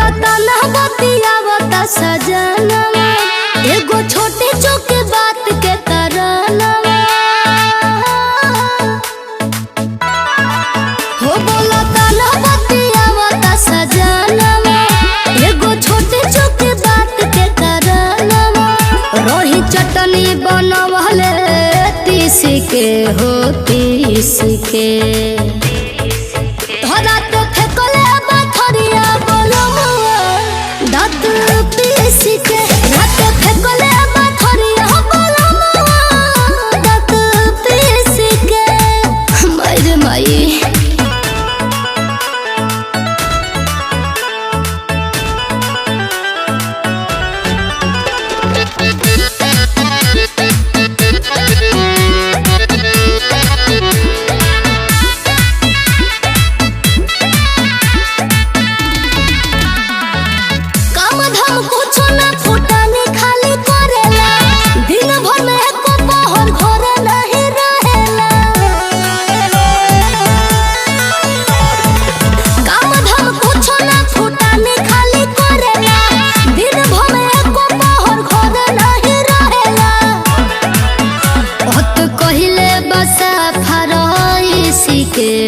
बोला ताना बतियावता सजनवा एगो छोटे चोके बात के करनवा हो बोला ताना बतियावता सजनवा एगो छोटे चोके बात के करनवा रोही चटनी बनवले तीस के हो तीस के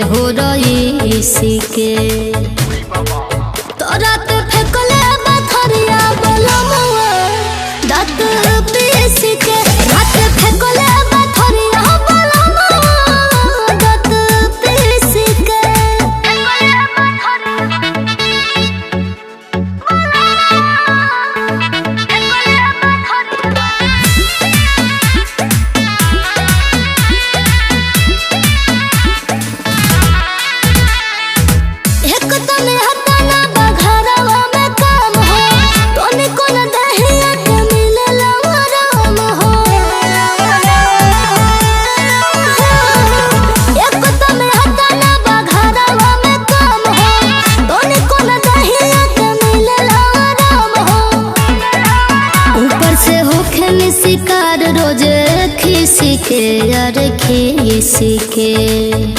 हो रही के तोरा तो फेंकले बथरिया बोलमुआ दांत पीस के रात फेंकले बथरिया बोलमुआ दांत पीस के शिकार रोज खिसी के यार खिसी के।